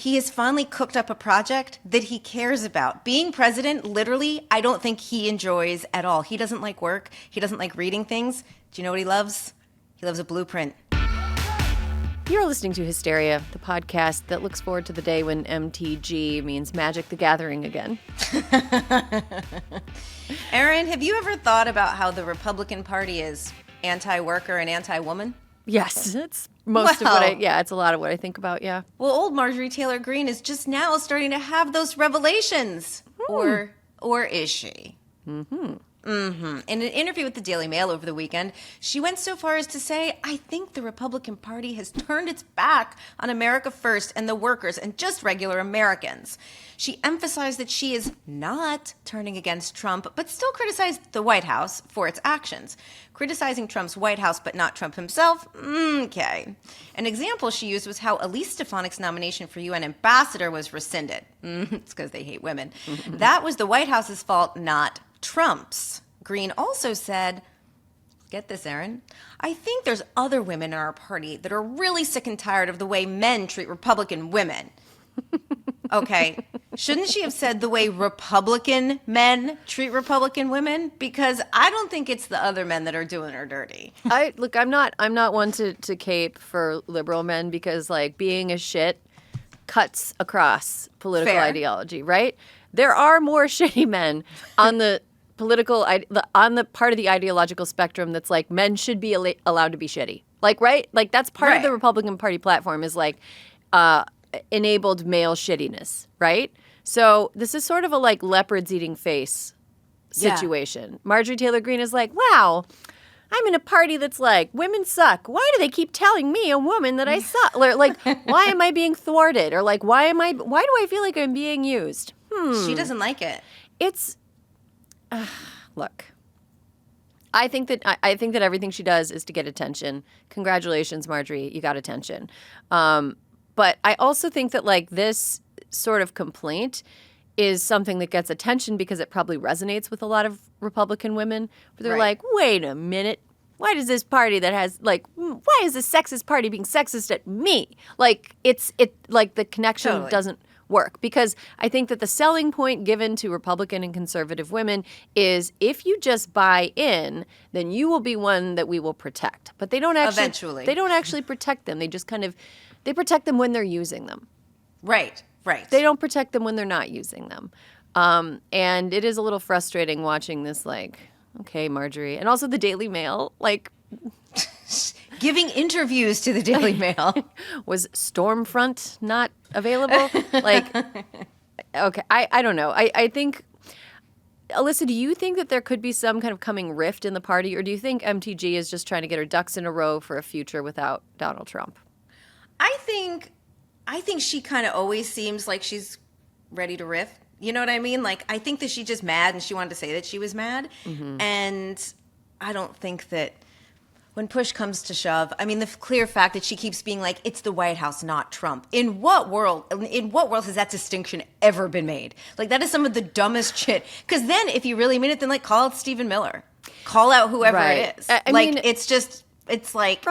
He has finally cooked up a project that he cares about. Being president, literally, I don't think he enjoys at all. He doesn't like work. He doesn't like reading things. Do you know what he loves? He loves a blueprint. You're listening to Hysteria, the podcast that looks forward to the day when MTG means Magic the Gathering again. Erin, have you ever thought about how the Republican Party is anti-worker and anti-woman? Yes, it's most of what it's a lot of what I think about, yeah. Well, old Marjorie Taylor Greene is just now starting to have those revelations. Or is she? In an interview with the Daily Mail over the weekend, she went so far as to say, I think the Republican Party has turned its back on America First and the workers and just regular Americans. She emphasized that she is not turning against Trump, but still criticized the White House for its actions. Criticizing Trump's White House, but not Trump himself? Okay. An example she used was how Elise Stefanik's nomination for UN ambassador was rescinded. It's because they hate women. That was the White House's fault, not Trump's. Greene also said, get this, Erin, I think there's other women in our party that are really sick and tired of the way men treat Republican women. Okay, shouldn't she have said the way Republican men treat Republican women? Because I don't think it's the other men that are doing her dirty. I'm not one to cape for liberal men because like being a shit cuts across political ideology, right? There are more shitty men on the on the part of the ideological spectrum that's like men should be allowed to be shitty. Like, right? Like that's part of the Republican Party platform is like enabled male shittiness, right? So this is sort of a like leopards eating face situation. Yeah. Marjorie Taylor Greene is like, wow, I'm in a party that's like, women suck. Why do they keep telling me, a woman, that I suck? Like, why am I being thwarted? Or like, why do I feel like I'm being used? She doesn't like it. It's, look, I think that everything she does is to get attention. Congratulations, Marjorie, you got attention. But I also think that like this sort of complaint is something that gets attention because it probably resonates with a lot of Republican women. Where they're like, wait a minute. Why does this party that has like, why is this sexist party being sexist at me? Like it like the connection doesn't work, because I think that the selling point given to Republican and conservative women is if you just buy in, then you will be one that we will protect. But they don't actually protect them. They just they protect them when they're using them. Right. They don't protect them when they're not using them. And it is a little frustrating watching this like, okay, Marjorie. And also the Daily Mail, like giving interviews to the Daily Mail. Was Stormfront not available? Like, okay, I don't know. I think, Alyssa, do you think that there could be some kind of coming rift in the party, or do you think MTG is just trying to get her ducks in a row for a future without Donald Trump? I think she kind of always seems like she's ready to riff. You know what I mean? Like, I think that she's just mad and she wanted to say that she was mad. And I don't think that when push comes to shove, I mean, the clear fact that she keeps being like, it's the White House, not Trump. In what world has that distinction ever been made? Like, that is some of the dumbest shit. Because then, if you really mean it, then like call out Stephen Miller. Call out whoever it is. I mean, it's like,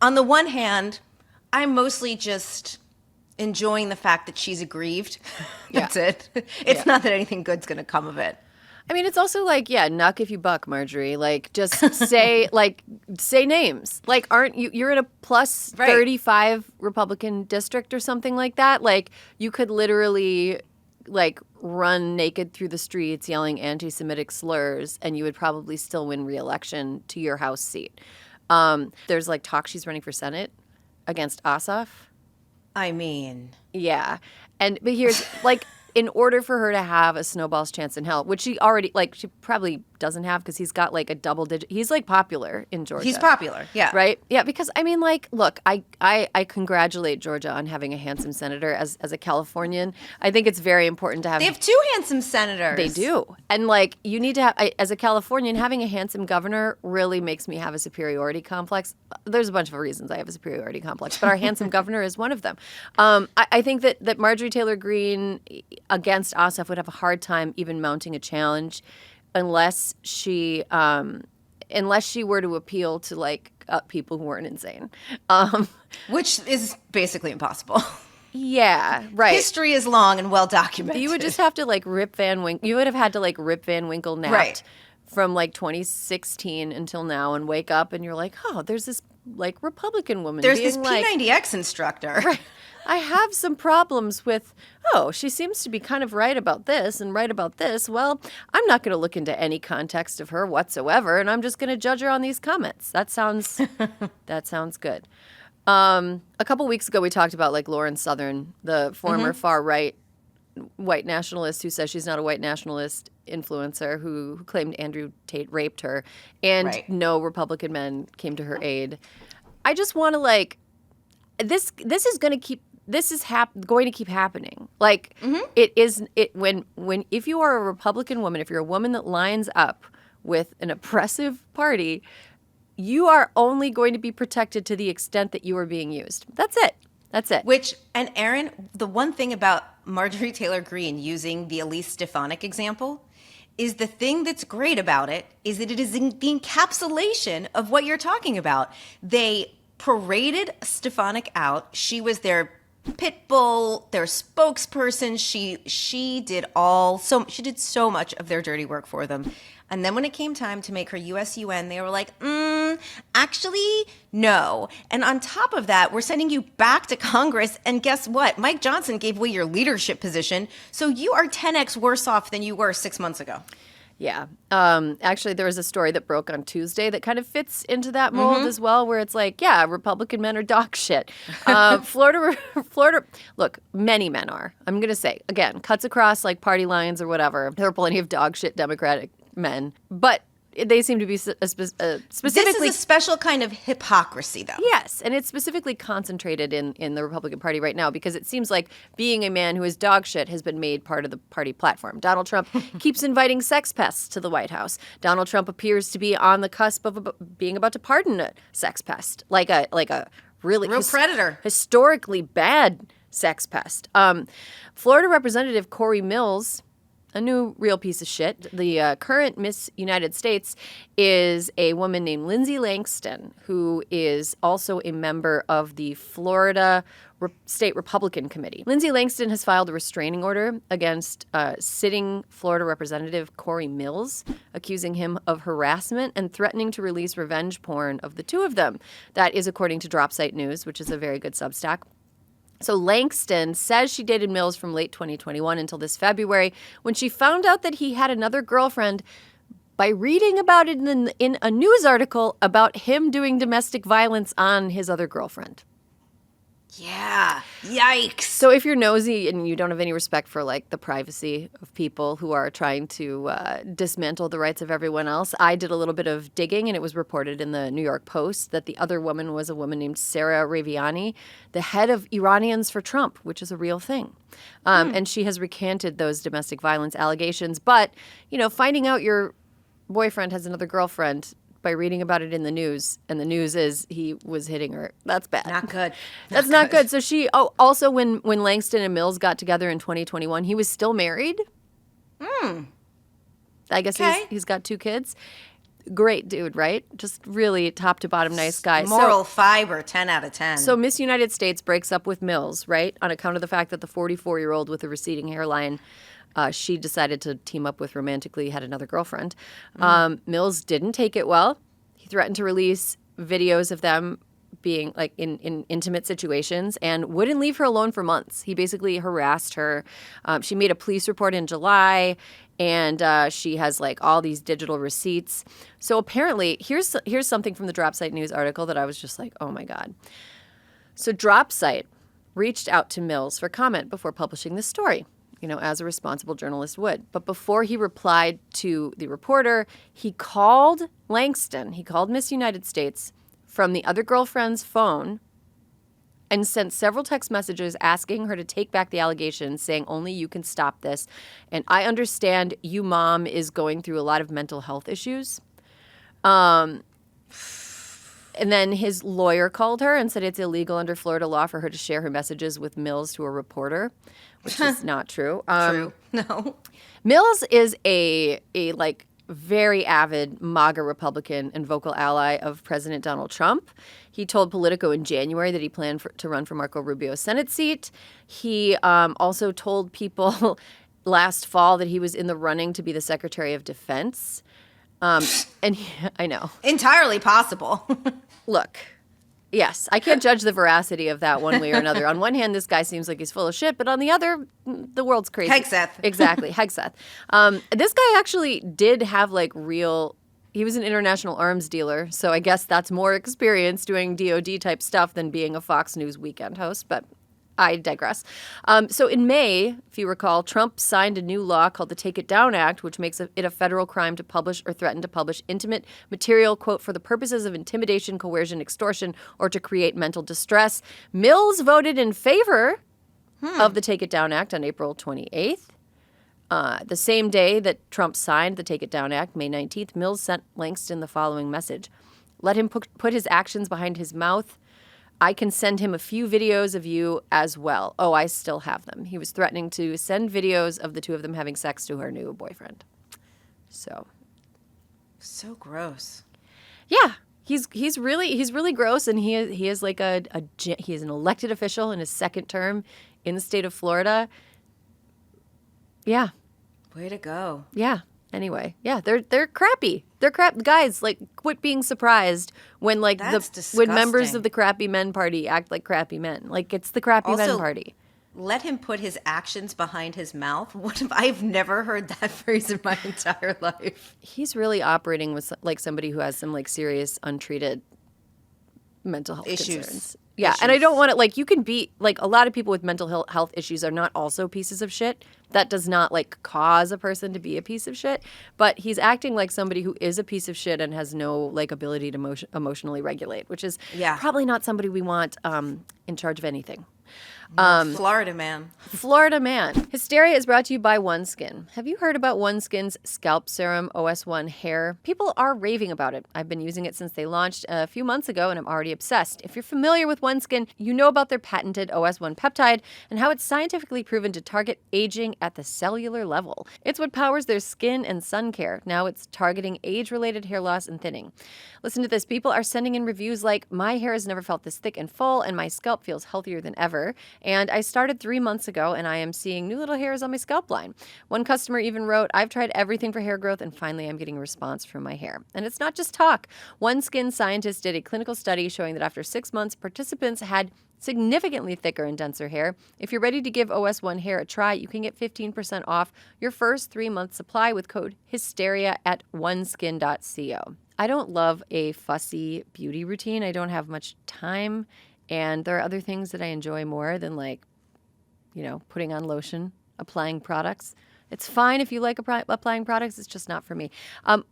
on the one hand, I'm mostly just enjoying the fact that she's aggrieved. That's it. It's not that anything good's going to come of it. I mean, it's also like, knuck if you buck, Marjorie. Like, just say names. Like, aren't you're in a plus 35 Republican district or something like that? Like, you could literally, like, run naked through the streets yelling anti-Semitic slurs, and you would probably still win re-election to your House seat. There's, like, talk she's running for Senate against Ossoff. I mean. Yeah. But here's, like, in order for her to have a snowball's chance in hell, which she already, like, she probably doesn't have because he's got, like, a double digit. He's, like, popular in Georgia. He's popular, yeah. Right? Yeah, because, I mean, like, look, I congratulate Georgia on having a handsome senator as a Californian. I think it's very important to have. They have two handsome senators. They do. And, like, you need to have, as a Californian, having a handsome governor really makes me have a superiority complex. There's a bunch of reasons I have a superiority complex, but our handsome governor is one of them. I think that Marjorie Taylor Greene against Ossoff would have a hard time even mounting a challenge unless she were to appeal to like people who weren't insane, which is basically impossible. Yeah, right. History is long and well documented. You would just have to like Rip Van Winkle. You would have had to like Rip Van Winkle napped Right. from like 2016 until now and wake up and you're like, oh, there's this like Republican woman. There's being this like, P90X instructor. Right. I have some problems with, she seems to be kind of right about this and right about this. Well, I'm not going to look into any context of her whatsoever, and I'm just going to judge her on these comments. That sounds good. A couple weeks ago, we talked about like Lauren Southern, the former far right white nationalist who says she's not a white nationalist influencer who claimed Andrew Tate raped her, and no Republican men came to her aid. I just want to like this is going to keep. This is going to keep happening. Like when if you are a Republican woman, if you're a woman that lines up with an oppressive party, you are only going to be protected to the extent that you are being used. That's it. And Erin, the one thing about Marjorie Taylor Greene using the Elise Stefanik example is the thing that's great about it is that it is the encapsulation of what you're talking about. They paraded Stefanik out. She was their pit bull, their spokesperson. She did so much of their dirty work for them. And then when it came time to make her USUN, they were like, actually, no. And on top of that, we're sending you back to Congress. And guess what? Mike Johnson gave away your leadership position. So you are 10x worse off than you were 6 months ago. Yeah. Actually, there was a story that broke on Tuesday that kind of fits into that mold as well, where it's like, yeah, Republican men are dog shit. Florida, look, many men are. I'm going to say, again, cuts across like party lines or whatever. There are plenty of dog shit Democratic men. But they seem to be specifically... This is a special kind of hypocrisy, though. Yes, and it's specifically concentrated in the Republican Party right now because it seems like being a man who is dog shit has been made part of the party platform. Donald Trump keeps inviting sex pests to the White House. Donald Trump appears to be on the cusp of being about to pardon a sex pest, like a really real predator, historically bad sex pest. Florida Representative Cory Mills, a new real piece of shit. The current Miss United States is a woman named Lindsey Langston, who is also a member of the Florida State Republican Committee. Lindsey Langston has filed a restraining order against sitting Florida Representative Cory Mills, accusing him of harassment and threatening to release revenge porn of the two of them. That is according to Dropsite News, which is a very good Substack. So Langston says she dated Mills from late 2021 until this February when she found out that he had another girlfriend by reading about it in a news article about him doing domestic violence on his other girlfriend. Yeah. Yikes. So if you're nosy and you don't have any respect for like the privacy of people who are trying to dismantle the rights of everyone else, I did a little bit of digging and it was reported in the New York Post that the other woman was a woman named Sarah Raviani, the head of Iranians for Trump, which is a real thing. And she has recanted those domestic violence allegations. But, you know, finding out your boyfriend has another girlfriend by reading about it in the news, and the news is he was hitting her. That's bad. Not good. That's not good. So she, also when Langston and Mills got together in 2021, he was still married. I guess he's got 2 kids. Great dude, right? Just really top to bottom nice guy. Moral fiber, 10 out of 10. So Miss United States breaks up with Mills, right? On account of the fact that the 44-year-old with a receding hairline, she decided to team up with romantically, had another girlfriend. Mills didn't take it well. He threatened to release videos of them being like in intimate situations and wouldn't leave her alone for months. He basically harassed her. She made a police report in July, and she has like all these digital receipts. So apparently, here's something from the Dropsite News article that I was just like, oh my God. So Dropsite reached out to Mills for comment before publishing this story, you know, as a responsible journalist would. But before he replied to the reporter, he called Langston, he called Miss United States from the other girlfriend's phone and sent several text messages asking her to take back the allegations, saying only you can stop this. And I understand you, mom, is going through a lot of mental health issues. And then his lawyer called her and said it's illegal under Florida law for her to share her messages with Mills to a reporter, which is not true. True. No. Mills is a like very avid MAGA Republican and vocal ally of President Donald Trump. He told Politico in January that he planned to run for Marco Rubio's Senate seat. He also told people last fall that he was in the running to be the Secretary of Defense. I know. Entirely possible. Look, yes, I can't judge the veracity of that one way or another. On one hand, this guy seems like he's full of shit, but on the other, the world's crazy. Hegseth. Exactly, Hegseth. This guy actually did have he was an international arms dealer, so I guess that's more experience doing DOD type stuff than being a Fox News weekend host, but I digress. So in May, if you recall, Trump signed a new law called the Take It Down Act, which makes it a federal crime to publish or threaten to publish intimate material, quote, for the purposes of intimidation, coercion, extortion, or to create mental distress. Mills voted in favor of the Take It Down Act on April 28th. The same day that Trump signed the Take It Down Act, May 19th, Mills sent Langston the following message. Let him put his actions behind his mouth. I can send him a few videos of you as well. Oh, I still have them. He was threatening to send videos of the two of them having sex to her new boyfriend. So So gross. yeah, he's really gross, and he is like he is an elected official in his second term in the state of Florida. Yeah. Way to go. Yeah. Anyway, yeah, they're crappy. They're crap guys. Like, quit being surprised when when members of the crappy men party act like crappy men. Like, it's the crappy men party. Let him put his actions behind his mouth. What if I've never heard that phrase in my entire life? He's really operating with somebody who has some serious untreated mental health concerns. Yeah, Issues. and I don't want to, you can be, a lot of people with mental health issues are not also pieces of shit. That does not, cause a person to be a piece of shit. But he's acting like somebody who is a piece of shit and has no, ability to emotionally regulate, which is probably not somebody we want in charge of anything. Florida man. Florida man. Hysteria is brought to you by OneSkin. Have you heard about OneSkin's scalp serum OS1 hair? People are raving about it. I've been using it since they launched a few months ago, and I'm already obsessed. If you're familiar with OneSkin, you know about their patented OS1 peptide and how it's scientifically proven to target aging at the cellular level. It's what powers their skin and sun care. Now it's targeting age-related hair loss and thinning. Listen to this. People are sending in reviews like, my hair has never felt this thick and full, and my scalp feels healthier than ever. And I started 3 months ago, and I am seeing new little hairs on my scalp line. One customer even wrote, I've tried everything for hair growth, and finally I'm getting a response from my hair. And it's not just talk. OneSkin scientists did a clinical study showing that after 6 months, participants had significantly thicker and denser hair. If you're ready to give OS1 hair a try, you can get 15% off your first 3-month supply with code HYSTERIA at oneskin.co. I don't love a fussy beauty routine. I don't have much time. And there are other things that I enjoy more than putting on lotion, applying products. It's fine if you like applying products. It's just not for me.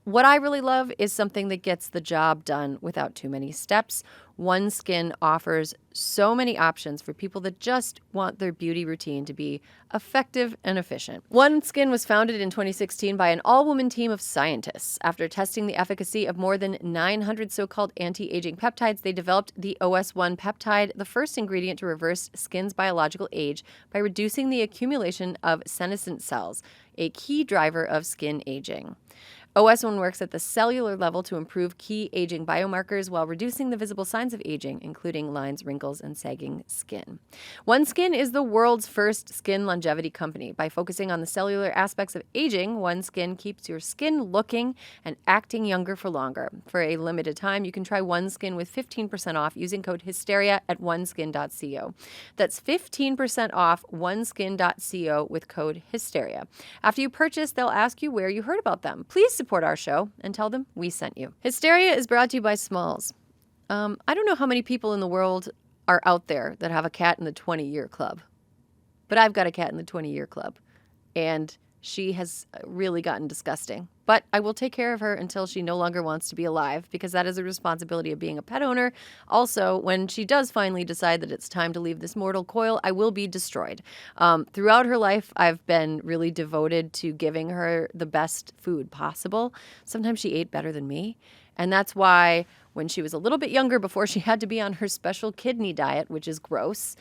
What I really love is something that gets the job done without too many steps. OneSkin offers so many options for people that just want their beauty routine to be effective and efficient. OneSkin was founded in 2016 by an all-woman team of scientists. After testing the efficacy of more than 900 so-called anti-aging peptides, they developed the OS1 peptide, the first ingredient to reverse skin's biological age by reducing the accumulation of senescent cells, a key driver of skin aging. OS1 works at the cellular level to improve key aging biomarkers while reducing the visible signs of aging, including lines, wrinkles, and sagging skin. OneSkin is the world's first skin longevity company. By focusing on the cellular aspects of aging, OneSkin keeps your skin looking and acting younger for longer. For a limited time, you can try OneSkin with 15% off using code HYSTERIA at oneskin.co. That's 15% off oneskin.co with code HYSTERIA. After you purchase, they'll ask you where you heard about them. Please support our show and tell them we sent you. Hysteria is brought to you by Smalls. I don't know how many people in the world are out there that have a cat in the 20-year club, but I've got a cat in the 20-year club, and she has really gotten disgusting. But I will take care of her until she no longer wants to be alive, because that is a responsibility of being a pet owner. Also, when she does finally decide that it's time to leave this mortal coil, I will be destroyed. Throughout her life, I've been really devoted to giving her the best food possible. Sometimes she ate better than me. And that's why when she was a little bit younger, before she had to be on her special kidney diet, which is gross,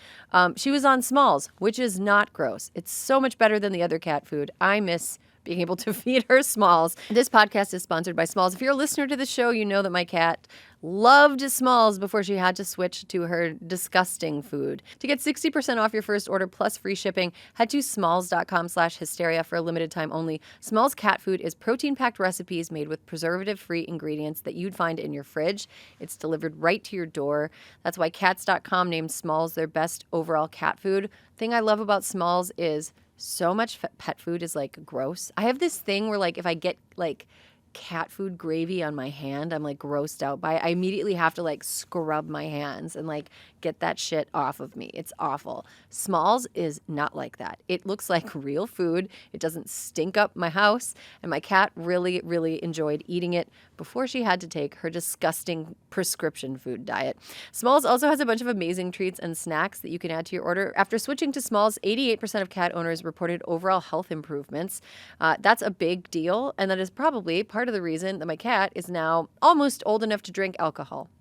she was on Smalls, which is not gross. It's so much better than the other cat food. I miss being able to feed her Smalls. This podcast is sponsored by Smalls. If you're a listener to the show, you know that my cat loved Smalls before she had to switch to her disgusting food. To get 60% off your first order plus free shipping, head to smalls.com/hysteria for a limited time only. Smalls cat food is protein-packed recipes made with preservative-free ingredients that you'd find in your fridge. It's delivered right to your door. That's why Cats.com named Smalls their best overall cat food. Thing I love about Smalls is so much pet food is like gross. I have this thing where like if I get like cat food gravy on my hand, I'm like grossed out by it. I immediately have to like scrub my hands and like get that shit off of me. It's awful. Smalls is not like that. It looks like real food. It doesn't stink up my house. And my cat really, really enjoyed eating it before she had to take her disgusting prescription food diet. Smalls also has a bunch of amazing treats and snacks that you can add to your order. After switching to Smalls, 88% of cat owners reported overall health improvements. That's a big deal. And that is probably part of the reason that my cat is now almost old enough to drink alcohol.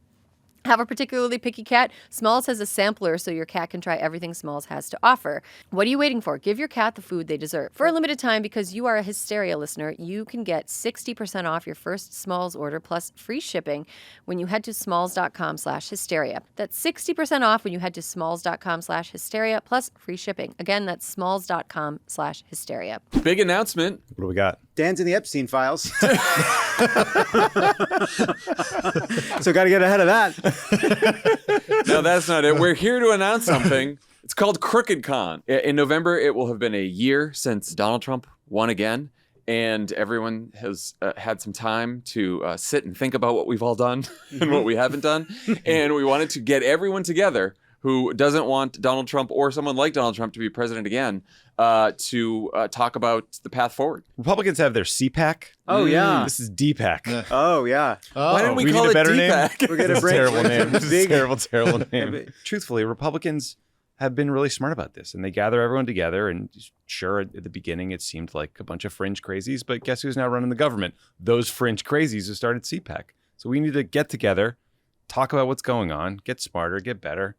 Have a particularly picky cat? Smalls has a sampler so your cat can try everything Smalls has to offer. What are you waiting for? Give your cat the food they deserve. For a limited time, because you are a Hysteria listener, you can get 60% off your first Smalls order plus free shipping when you head to smalls.com/hysteria. That's 60% off when you head to smalls.com/hysteria plus free shipping. Again, that's smalls.com/hysteria. Big announcement. What do we got? Dan's in the Epstein files. So got to get ahead of that. No, that's not it. We're here to announce something. It's called Crooked Con. In November, it will have been a year since Donald Trump won again. And everyone has had some time to sit and think about what we've all done and what we haven't done. And we wanted to get everyone together who doesn't want Donald Trump or someone like Donald Trump to be president again to talk about the path forward. Republicans have their CPAC. Oh, yeah. This is DPAC. Oh, yeah. Why didn't we call need a it better DPAC? name? We're going This to is a bring terrible name. This is a big- terrible name. Truthfully, Republicans have been really smart about this, and they gather everyone together. And sure, at the beginning, it seemed like a bunch of fringe crazies, but guess who's now running the government? Those fringe crazies who started CPAC. So we need to get together, talk about what's going on, get smarter, get better,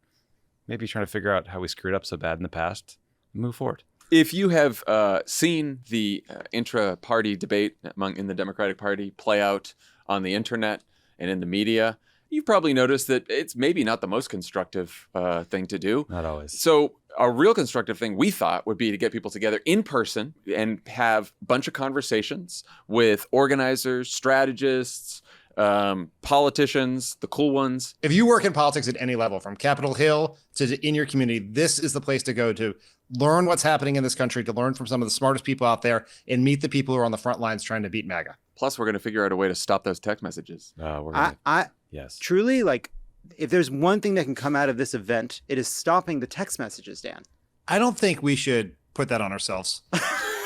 maybe trying to figure out how we screwed up so bad in the past, and move forward. If you have seen the intra-party debate in the Democratic Party play out on the internet and in the media, you've probably noticed that it's maybe not the most constructive thing to do. Not always. So a real constructive thing we thought would be to get people together in person and have a bunch of conversations with organizers, strategists, politicians, the cool ones. If you work in politics at any level, from Capitol Hill to in your community, this is the place to go to learn what's happening in this country, to learn from some of the smartest people out there, and meet the people who are on the front lines trying to beat MAGA. Plus, we're going to figure out a way to stop those text messages. We're gonna, yes. Truly, like, if there's one thing that can come out of this event, it is stopping the text messages, Dan. I don't think we should put that on ourselves.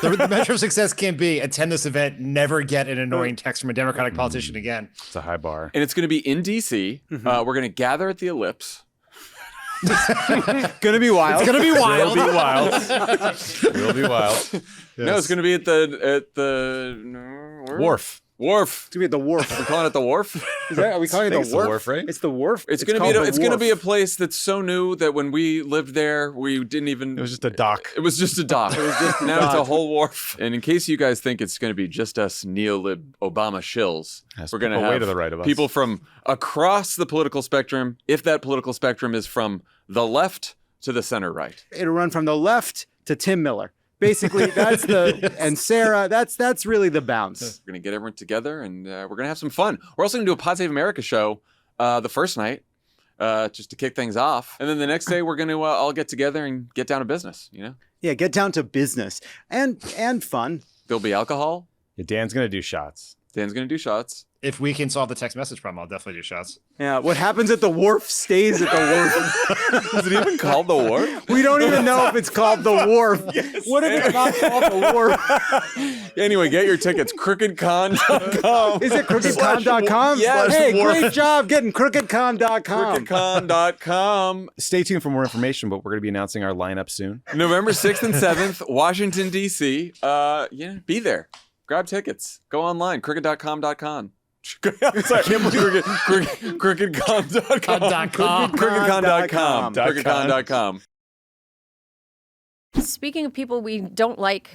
The measure of success can be attend this event, never get an annoying text from a Democratic politician again. It's a high bar. And it's going to be in D.C. We're going to gather at the Ellipse. Gonna be wild. It's going to be wild. It'll be wild. It'll be wild. No, it's going to be at the Wharf. Wharf. It's gonna be at the wharf. We're calling it the Wharf. Are we calling it It's the the wharf? wharf, right? It's the wharf. It's called going the to be a wharf. place that's so new that when we lived there, we didn't even. It was just a dock. It was just a dock. Now it's a whole wharf. And in case you guys think it's going to be just us neo-lib Obama shills, Yes, we're going to people way have to the right of us. people from across the political spectrum, if that political spectrum is from the left to the center right. It'll run from the left to Tim Miller. Basically, that's the and Sarah. That's really the bounce. We're going to get everyone together and we're going to have some fun. We're also going to do a Pod Save America show the first night just to kick things off. And then the next day we're going to all get together and get down to business, you know? Yeah, get down to business and fun. There'll be alcohol. Yeah, Dan's going to do shots. Dan's going to do shots. If we can solve the text message problem, I'll definitely do shots. Yeah, what happens at the wharf stays at the wharf. Is it even called the Wharf? We don't even know if it's called the wharf. What if it's not called the wharf? Anyway, get your tickets. crookedcon.com. Is it crookedcon.com? Yes. Hey, great job getting crookedcon.com. crookedcon.com. Stay tuned for more information, but we're going to be announcing our lineup soon. November 6th and 7th, Washington, D.C. Be there. Grab tickets. Go online. crooked.com.com. Sorry, I can't believe we're getting crookedcon.com. Crookedcon.com. Crookedcon.com. Speaking of people we don't like,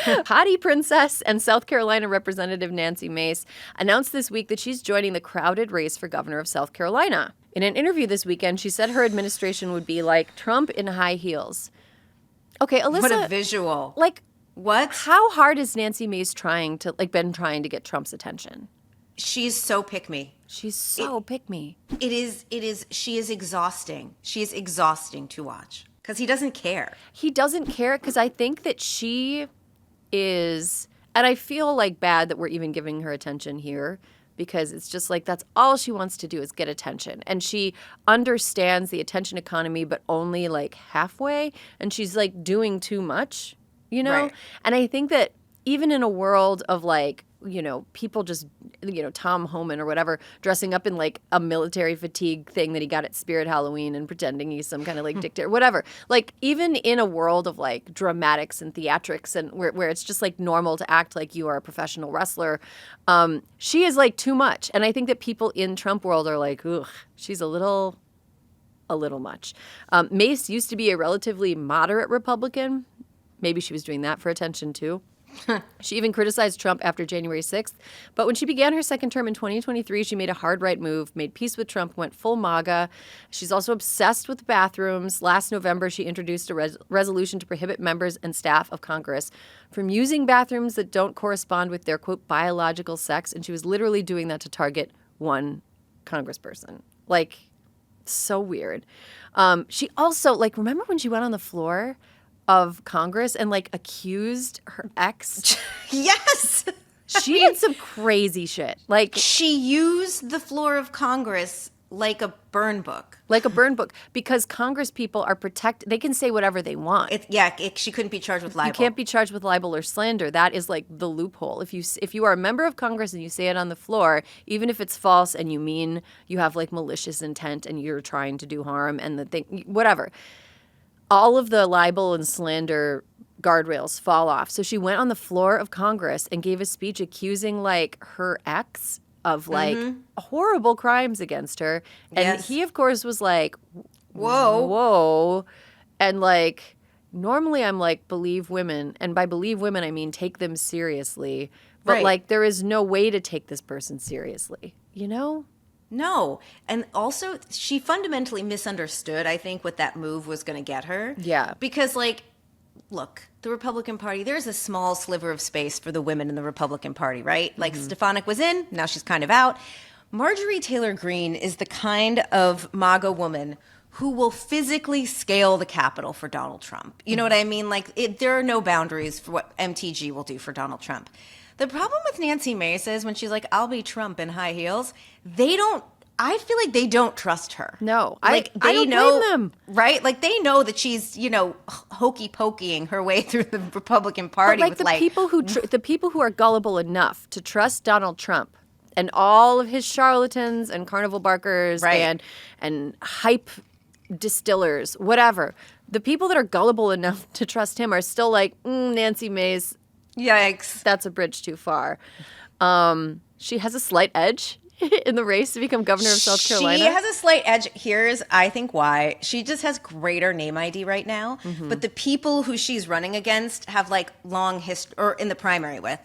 Hottie Princess and South Carolina Representative Nancy Mace announced this week that she's joining the crowded race for governor of South Carolina. In an interview this weekend, she said her administration would be like Trump in high heels. Okay, Alyssa. What a visual. Like, What? how hard is Nancy Mace trying to get Trump's attention? She's so pick me. She's so pick-me. She is exhausting. She is exhausting to watch because he doesn't care. He doesn't care because I think that she is, and I feel like bad that we're even giving her attention here because it's just like that's all she wants to do is get attention. And she understands the attention economy, but only like halfway. And she's like doing too much, you know? Right. And I think that even in a world of like, you know, people just, you know, Tom Homan or whatever, dressing up in like a military fatigue thing that he got at Spirit Halloween and pretending he's some kind of like dictator, whatever. Like even in a world of like dramatics and theatrics and where it's just like normal to act like you are a professional wrestler, she is like too much. And I think that people in Trump world are like, ugh, she's a little much. Mace used to be a relatively moderate Republican. Maybe she was doing that for attention too. She even criticized Trump after January 6th. But when she began her second term in 2023, she made a hard right move, made peace with Trump, went full MAGA. She's also obsessed with bathrooms. Last November, she introduced a resolution to prohibit members and staff of Congress from using bathrooms that don't correspond with their, quote, biological sex. And she was literally doing that to target one congressperson. Like, so weird. She also, like, remember when she went on the floor of Congress and like accused her ex? Yes. She did some crazy shit. Like She used the floor of Congress like a burn book. Because Congress people are protected. They can say whatever they want. She couldn't be charged with libel. You can't be charged with libel or slander. That is like the loophole. If you are a member of Congress and you say it on the floor, even if it's false and you mean you have like malicious intent and you're trying to do harm and the thing, whatever, all of the libel and slander guardrails fall off. So she went on the floor of Congress and gave a speech accusing like her ex of like horrible crimes against her. And Yes. he, of course, was like, Whoa. And like, normally I'm like, believe women. And by believe women, I mean take them seriously. But Right. like, there is no way to take this person seriously, you know? No. And also, she fundamentally misunderstood, I think, what that move was going to get her. Yeah. Because, like, look, the Republican Party, there's a small sliver of space for the women in the Republican Party, right? Like, Stefanik was in, now she's kind of out. Marjorie Taylor Greene is the kind of MAGA woman who will physically scale the Capitol for Donald Trump. You know what I mean? Like, there are no boundaries for what MTG will do for Donald Trump. The problem with Nancy Mace is when she's like, I'll be Trump in high heels, I feel like they don't trust her. No, like I don't blame them. Right? Like they know that she's, you know, hokey pokeying her way through the Republican Party But with the people who are gullible enough to trust Donald Trump and all of his charlatans and carnival barkers Right. and hype distillers, whatever. The people that are gullible enough to trust him are still like, Nancy Mace, Yikes. that's a bridge too far. She has a slight edge in the race to become governor of South Carolina. She has a slight edge. Here's, I think, why. She just has greater name ID right now. But the people who she's running against have like long history, or in the primary with,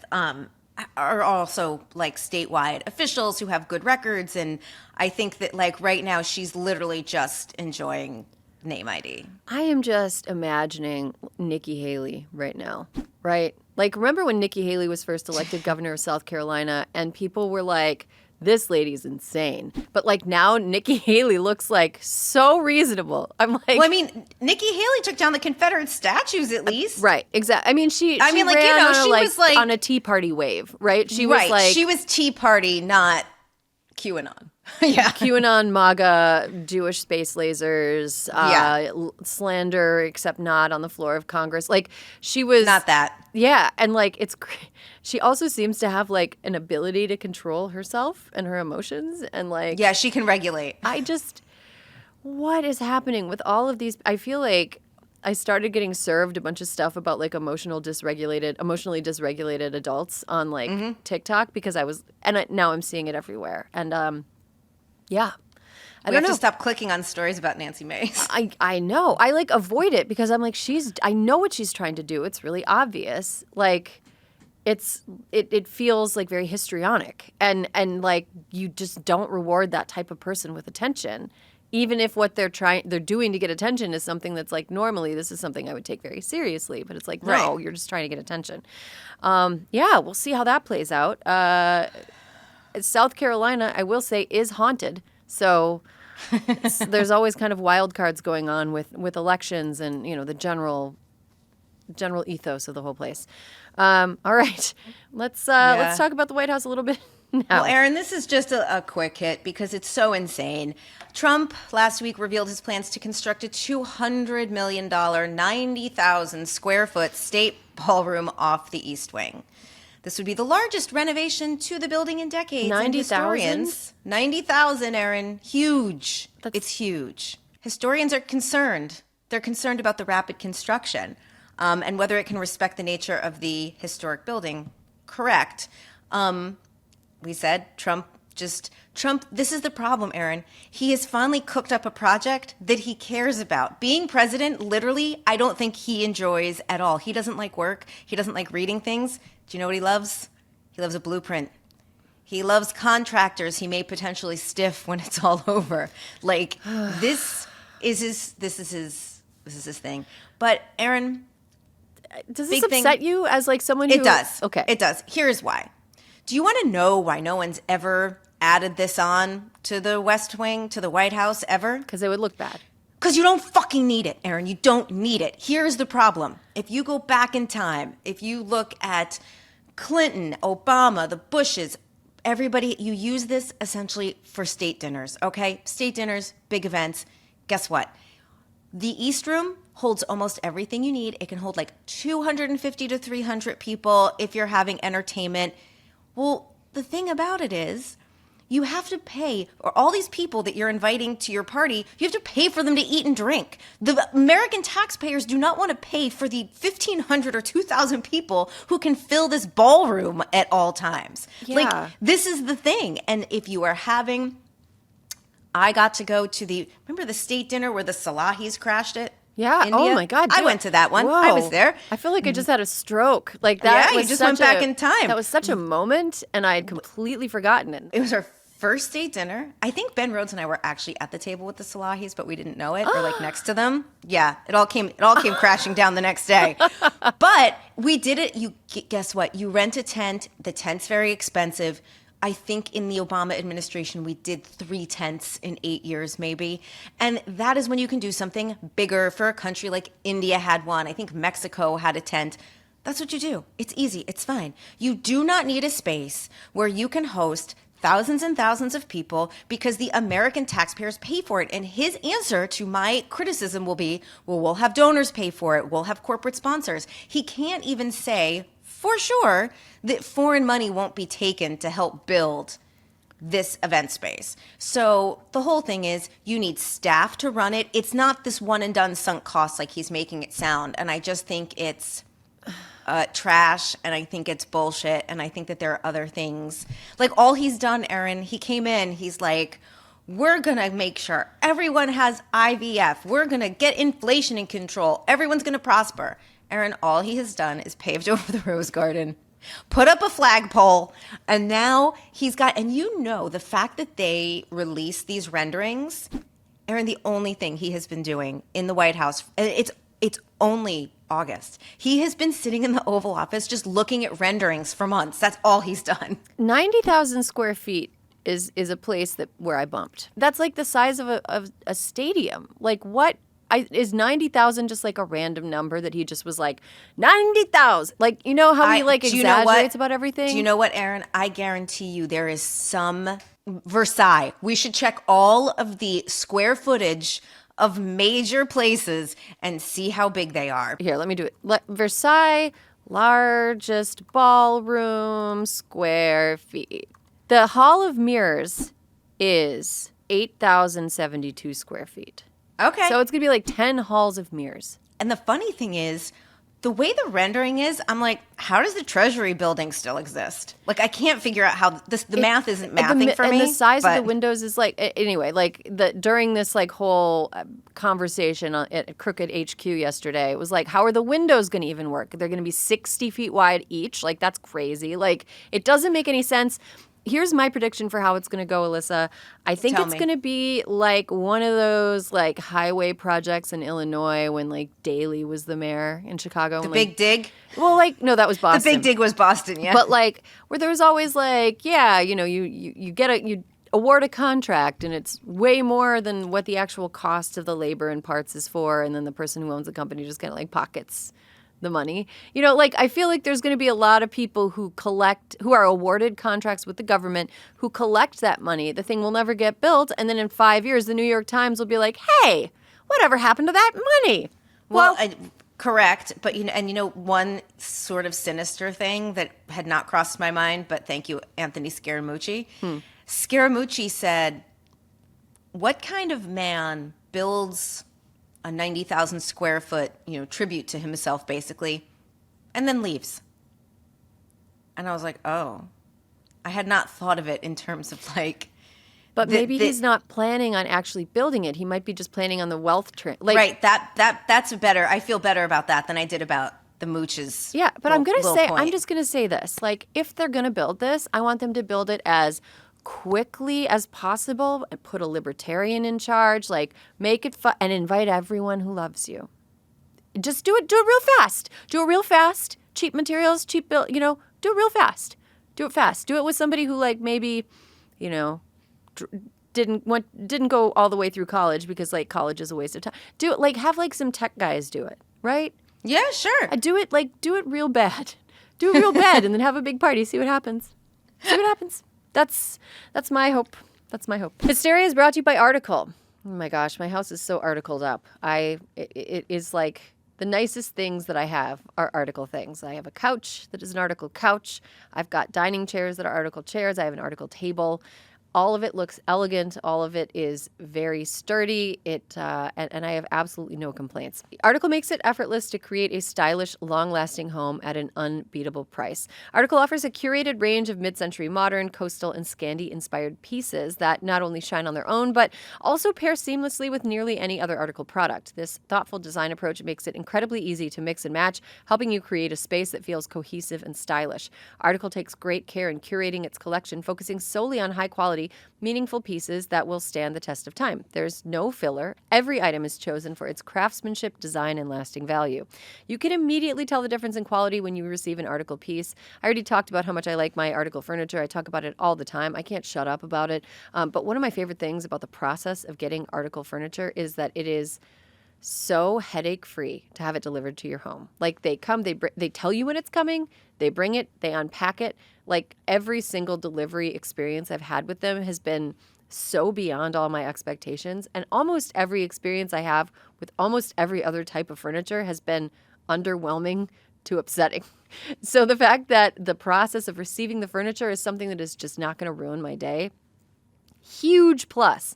are also like statewide officials who have good records. And I think that like right now she's literally just enjoying name ID. I am just imagining Nikki Haley right now, right? Like, remember when Nikki Haley was first elected governor of South Carolina and people were like, this lady's insane. But like now Nikki Haley looks like so reasonable. I'm like, Well, I mean, Nikki Haley took down the Confederate statues at least. right, exactly. I mean, she like, ran you know, on a, she was like on a Tea Party wave, right? She was right. like She was Tea Party, not QAnon. Yeah. QAnon, MAGA, Jewish space lasers, slander, except not on the floor of Congress. Like she was Not that. Yeah, and like she also seems to have like an ability to control herself and her emotions, and like Yeah, she can regulate. what is happening with all of these? I feel like I started getting served a bunch of stuff about like emotionally dysregulated adults on like TikTok because now I'm seeing it everywhere, and yeah, I We don't have know. to stop clicking on stories about Nancy Mace. I know. I like avoid it because I'm like, I know what she's trying to do. It's really obvious. Like, it feels like very histrionic, and like you just don't reward that type of person with attention, even if what they're doing to get attention is something that's like, normally this is something I would take very seriously, but it's like, no, Right. you're just trying to get attention. Yeah, we'll see how that plays out. South Carolina, I will say, is haunted. So there's always kind of wild cards going on with elections and, the general ethos of the whole place. All right, let's talk about the White House a little bit now. Well, Erin, this is just a quick hit because it's so insane. Trump last week revealed his plans to construct a $200 million, 90,000 square foot state ballroom off the East Wing. This would be the largest renovation to the building in decades. 90,000? 90,000, Erin. Huge. It's huge. Historians are concerned. They're concerned about the rapid construction and whether it can respect the nature of the historic building. Correct. We said Trump, this is the problem, Erin. He has finally cooked up a project that he cares about. Being president, literally, I don't think he enjoys at all. He doesn't like work. He doesn't like reading things. Do you know what he loves? He loves a blueprint. He loves contractors he may potentially stiff when it's all over. Like, this is his thing. But Erin, Does this big thing- upset you as like someone who... it does. Okay. It does. Here's why. Do you want to know why no one's ever added this on to the West Wing, to the White House, ever? Because it would look bad. Because you don't fucking need it, Erin. You don't need it. Here's the problem. If you go back in time, if you look at Clinton, Obama, the Bushes, everybody, you use this essentially for state dinners, okay? State dinners, big events. Guess what? The East Room holds almost everything you need. It can hold like 250 to 300 people if you're having entertainment. Well, the thing about it is, you have to pay, or all these people that you're inviting to your party, you have to pay for them to eat and drink. The American taxpayers do not want to pay for the 1,500 or 2,000 people who can fill this ballroom at all times. Yeah. Like, this is the thing. And if you are having, I got to go to remember the state dinner where the Salahis crashed it? Yeah. India? Oh my God. I went to that one. I was Whoa. there. I feel like I just had a stroke. Like that. Yeah, you was just such went back in time. That was such a moment, and I had completely forgotten it. It was our first date dinner. I think Ben Rhodes and I were actually at the table with the Salahis, but we didn't know it. Or like next to them. Yeah, it all came crashing down the next day. But we did it. Guess what? You rent a tent. The tent's very expensive. I think in the Obama administration, we did 3 tents in 8 years, maybe. And that is when you can do something bigger for a country like India had one. I think Mexico had a tent. That's what you do. It's easy. It's fine. You do not need a space where you can host thousands and thousands of people because the American taxpayers pay for it. And his answer to my criticism will be, well, we'll have donors pay for it. We'll have corporate sponsors. He can't even say for sure that foreign money won't be taken to help build this event space. So the whole thing is you need staff to run it. It's not this one and done sunk cost like he's making it sound. And I just think it's trash, and I think it's bullshit, and I think that there are other things. Like all he's done, Erin, he came in, he's like, we're going to make sure everyone has IVF. We're going to get inflation in control. Everyone's going to prosper. Erin, all he has done is paved over the Rose Garden, put up a flagpole, and now he's got, and the fact that they released these renderings, Erin, the only thing he has been doing in the White House, it's only August. He has been sitting in the Oval Office just looking at renderings for months. That's all he's done. 90,000 square feet is a place where I bumped. That's like the size of a stadium. Like what? Is 90,000 just like a random number that he just was like 90,000? Like how he exaggerates about everything? Do you know what, Erin? I guarantee you there is some Versailles. We should check all of the square footage of major places and see how big they are. Here, let me do it. Versailles, largest ballroom, square feet. The Hall of Mirrors is 8,072 square feet. Okay. So it's going to be like 10 halls of mirrors. And the funny thing is, The way the rendering is, I'm like, how does the Treasury building still exist? Like, I can't figure out how the math isn't mathing for me. And the size of the but- windows is like, anyway, like during this like whole conversation at Crooked HQ yesterday, it was like, how are the windows going to even work? They're going to be 60 feet wide each. Like, that's crazy. Like, it doesn't make any sense. Here's my prediction for how it's going to go, Alyssa. I think it's going to be like one of those like highway projects in Illinois when like Daley was the mayor in Chicago. The Big Dig? Well, like, no, that was Boston. The Big Dig was Boston, yeah. But like where there was always like, yeah, you know, you award a contract and it's way more than what the actual cost of the labor and parts is for, and then the person who owns the company just kind of like pockets the money. You know, like I feel like there's going to be a lot of people who are awarded contracts with the government who collect that money. The thing will never get built, and then in 5 years the New York Times will be like, "Hey, whatever happened to that money?" Well, correct, but one sort of sinister thing that had not crossed my mind, but thank you, Anthony Scaramucci. Scaramucci said, "What kind of man builds a 90,000 square foot, tribute to himself, basically, and then leaves?" And I was like, oh, I had not thought of it in terms of like. But maybe he's not planning on actually building it. He might be just planning on the wealth right. That's better. I feel better about that than I did about the mooches. Yeah, but I'm just gonna say this. Like, if they're gonna build this, I want them to build it as quickly as possible and put a libertarian in charge, like make it fun and invite everyone who loves you. Just do it real fast. Cheap materials, cheap build, do it real fast. Do it fast. Do it with somebody who like maybe, didn't go all the way through college because like college is a waste of time. Do it like have like some tech guys do it, right? Yeah, sure. Do it real bad. Do it real bad and then have a big party. See what happens. That's my hope. That's my hope. Hysteria is brought to you by Article. Oh my gosh, my house is so articled up. It is like the nicest things that I have are Article things. I have a couch that is an Article couch. I've got dining chairs that are Article chairs. I have an Article table. All of it looks elegant. All of it is very sturdy. And I have absolutely no complaints. Article makes it effortless to create a stylish, long-lasting home at an unbeatable price. Article offers a curated range of mid-century modern, coastal, and Scandi-inspired pieces that not only shine on their own, but also pair seamlessly with nearly any other Article product. This thoughtful design approach makes it incredibly easy to mix and match, helping you create a space that feels cohesive and stylish. Article takes great care in curating its collection, focusing solely on high-quality, meaningful pieces that will stand the test of time. There's no filler. Every item is chosen for its craftsmanship, design, and lasting value. You can immediately tell the difference in quality when you receive an Article piece. I already talked about how much I like my Article furniture. I talk about it all the time. I can't shut up about it. But one of my favorite things about the process of getting Article furniture is that it is so headache-free to have it delivered to your home. Like they come, they tell you when it's coming, they bring it, they unpack it. Like every single delivery experience I've had with them has been so beyond all my expectations. And almost every experience I have with almost every other type of furniture has been underwhelming to upsetting. So the fact that the process of receiving the furniture is something that is just not going to ruin my day, huge plus.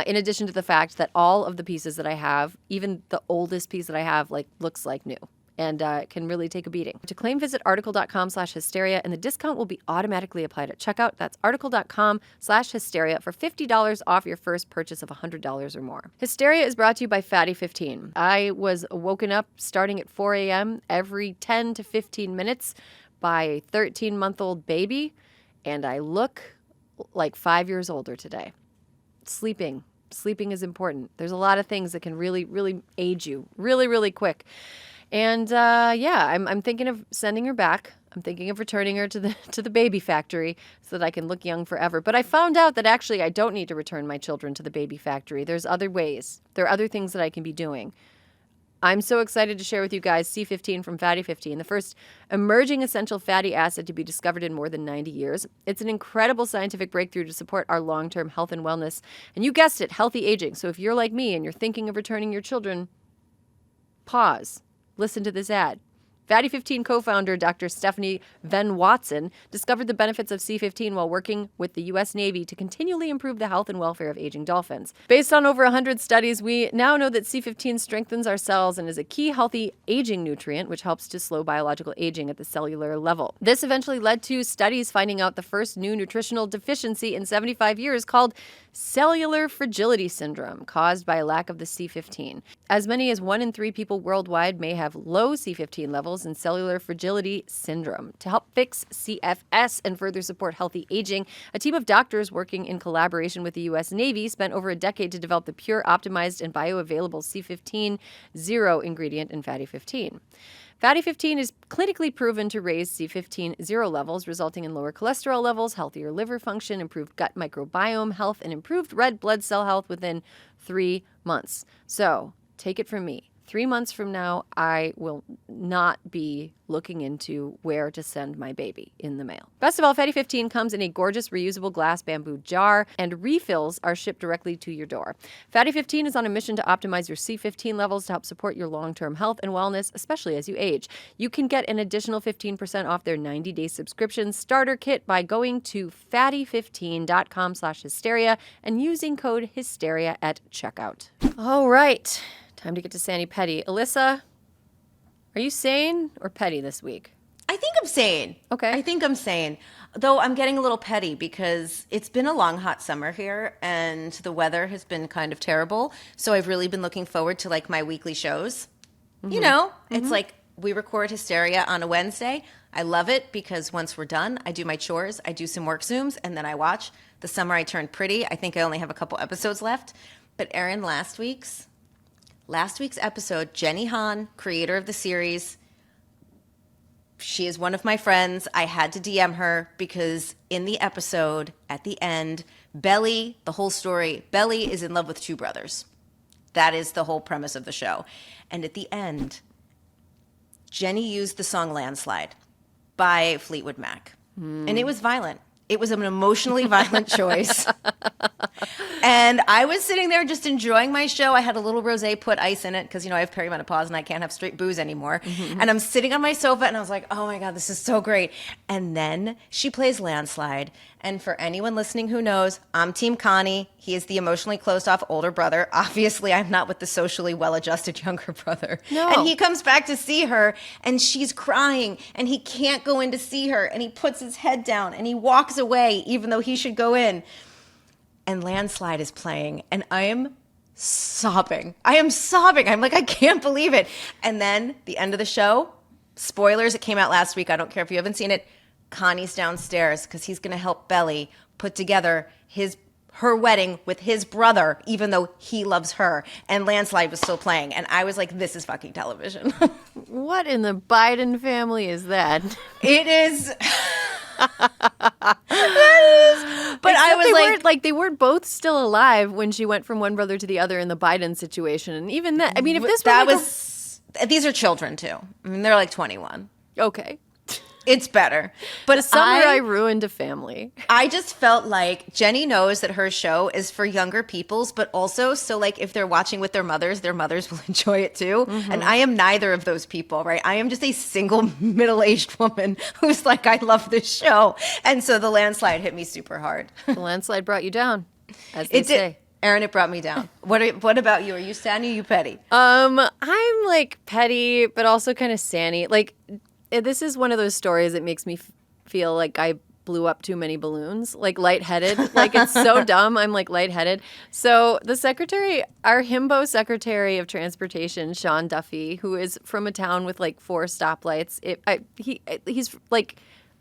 In addition to the fact that all of the pieces that I have, even the oldest piece that I have, like looks like new. And can really take a beating. To claim, visit article.com/hysteria, and the discount will be automatically applied at checkout. That's article.com/hysteria for $50 off your first purchase of $100 or more. Hysteria is brought to you by Fatty 15. I was woken up starting at 4 a.m. every 10 to 15 minutes by a 13-month-old baby, and I look like 5 years older today. Sleeping is important. There's a lot of things that can really, really age you really, really quick. And I'm thinking of sending her back. I'm thinking of returning her to the baby factory so that I can look young forever. But I found out that actually I don't need to return my children to the baby factory. There's other ways. There are other things that I can be doing. I'm so excited to share with you guys C15 from Fatty 15, the first emerging essential fatty acid to be discovered in more than 90 years. It's an incredible scientific breakthrough to support our long-term health and wellness. And you guessed it, healthy aging. So if you're like me and you're thinking of returning your children, pause. Listen to this ad. Fatty 15 co-founder Dr. Stephanie Venn Watson discovered the benefits of C15 while working with the U.S. Navy to continually improve the health and welfare of aging dolphins. Based on over 100 studies, we now know that C15 strengthens our cells and is a key healthy aging nutrient, which helps to slow biological aging at the cellular level. This eventually led to studies finding out the first new nutritional deficiency in 75 years called cellular fragility syndrome, caused by a lack of the C15. As many as 1 in 3 people worldwide may have low C15 levels in cellular fragility syndrome. To help fix CFS and further support healthy aging, a team of doctors working in collaboration with the U.S. Navy spent over a decade to develop the pure, optimized, and bioavailable C15 zero ingredient in Fatty 15. Fatty 15 is clinically proven to raise C15 zero levels, resulting in lower cholesterol levels, healthier liver function, improved gut microbiome health, and improved red blood cell health within 3 months. So, take it from me. 3 months from now, I will not be looking into where to send my baby in the mail. Best of all, Fatty 15 comes in a gorgeous reusable glass bamboo jar, and refills are shipped directly to your door. Fatty 15 is on a mission to optimize your C15 levels to help support your long-term health and wellness, especially as you age. You can get an additional 15% off their 90-day subscription starter kit by going to fatty15.com/hysteria and using code hysteria at checkout. All right. Time to get to Sani Petty. Alyssa, are you sane or petty this week? I think I'm sane. Okay. I think I'm sane. Though I'm getting a little petty because it's been a long, hot summer here and the weather has been kind of terrible. So I've really been looking forward to like my weekly shows. Mm-hmm. You know, it's like we record Hysteria on a Wednesday. I love it because once we're done, I do my chores, I do some work Zooms, and then I watch. The Summer I Turned Pretty. I think I only have a couple episodes left. But Erin, last week's episode, Jenny Han, creator of the series, she is one of my friends. I had to DM her because in the episode, at the end, Belly, the whole story, Belly is in love with 2 brothers. That is the whole premise of the show. And at the end, Jenny used the song Landslide by Fleetwood Mac. And it was violent. It was an emotionally violent choice. And I was sitting there just enjoying my show. I had a little rosé, put ice in it because, you know, I have perimenopause and I can't have straight booze anymore. And I'm sitting on my sofa and I was like, oh my God, this is so great. And then she plays Landslide. And for anyone listening who knows, I'm Team Connie. He is the emotionally closed off older brother. Obviously, I'm not with the socially well-adjusted younger brother. No. And he comes back to see her and she's crying and he can't go in to see her. And he puts his head down and he walks away even though he should go in. And Landslide is playing, and I am sobbing. I'm like, I can't believe it. And then the end of the show, spoilers, it came out last week. I don't care if you haven't seen it. Connie's downstairs because he's going to help Belly put together her wedding with his brother, even though he loves her. And Landslide was still playing. And I was like, this is fucking television. What in the Biden family is that? It is... But Except I was they weren't both still alive when she went from one brother to the other in the Biden situation. And even that, I mean, if this these are children too. I mean, they're like 21. okay. It's better. But The summer I ruined a family. I just felt like Jenny knows that her show is for younger peoples, but also so like if they're watching with their mothers will enjoy it too. And I am neither of those people, right? I am just a single middle-aged woman who's like, I love this show. And so the Landslide hit me super hard. The Landslide brought you down, as they It say. did. Erin, it brought me down. What about you? Are you Sani or you petty? I'm like petty, but also kind of Sani. Like, this is one of those stories that makes me feel like I blew up too many balloons, like lightheaded. Like, it's so dumb. I'm like lightheaded. So the secretary, our himbo secretary of transportation, Sean Duffy, who is from a town with like 4 stoplights, he's like,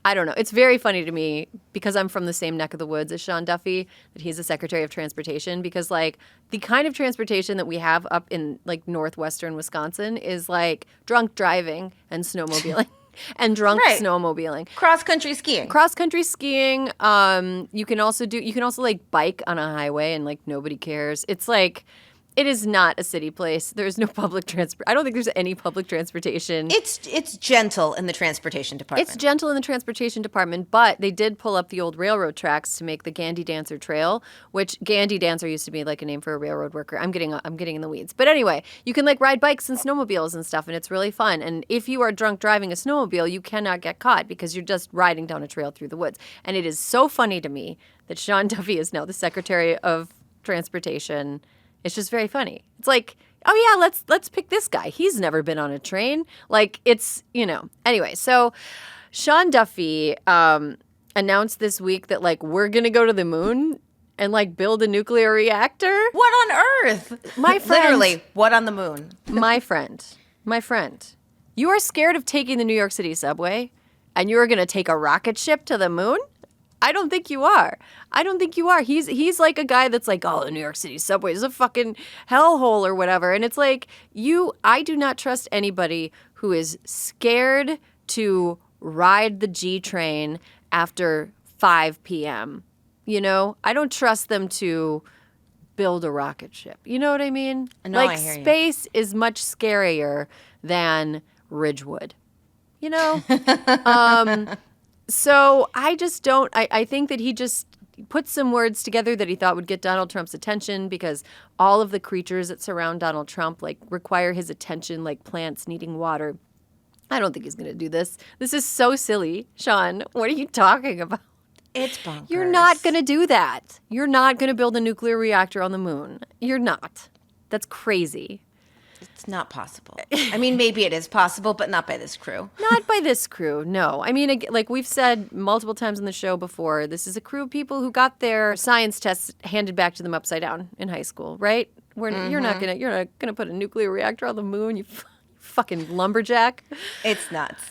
I don't know. It's very funny to me because I'm from the same neck of the woods as Sean Duffy that he's the Secretary of Transportation, because like the kind of transportation that we have up in like northwestern Wisconsin is like drunk driving and snowmobiling and drunk snowmobiling. Cross-country skiing. Cross-country skiing. You can also like bike on a highway and like nobody cares. It's like It is not a city place. There is no public transport. I don't think there's any public transportation. It's gentle in the transportation department. It's gentle in the transportation department, but they did pull up the old railroad tracks to make the Gandhi Dancer Trail, which Gandhi Dancer used to be like a name for a railroad worker. I'm getting in the weeds. But anyway, you can like ride bikes and snowmobiles and stuff, and it's really fun. And if you are drunk driving a snowmobile, you cannot get caught because you're just riding down a trail through the woods. And it is so funny to me that Sean Duffy is now the Secretary of Transportation. It's just very funny. It's like, oh yeah, let's pick this guy. He's never been on a train. Like it's, Anyway, so Sean Duffy announced this week that like we're gonna go to the moon and like build a nuclear reactor. What on earth? My friend, Literally, what on the moon? my friend, you are scared of taking the New York City subway, and you are gonna take a rocket ship to the moon? I don't think you are. He's like a guy that's like, oh, the New York City subway is a fucking hellhole or whatever. And it's like, I do not trust anybody who is scared to ride the G train after 5 p.m. I don't trust them to build a rocket ship. You know what I mean? No, like I hear you. space is much scarier than Ridgewood. So I just don't. I think that he just put some words together that he thought would get Donald Trump's attention because all of the creatures that surround Donald Trump like require his attention, like plants needing water. I don't think he's going to do this. This is so silly, Sean. What are you talking about? It's bonkers. You're not going to do that. You're not going to build a nuclear reactor on the moon. You're not. That's crazy. It's not possible. I mean, maybe it is possible, but not by this crew. Not by this crew, no. I mean, like we've said multiple times on the show before, this is a crew of people who got their science tests handed back to them upside down in high school, right? You're not gonna put a nuclear reactor on the moon, you fucking lumberjack. It's nuts.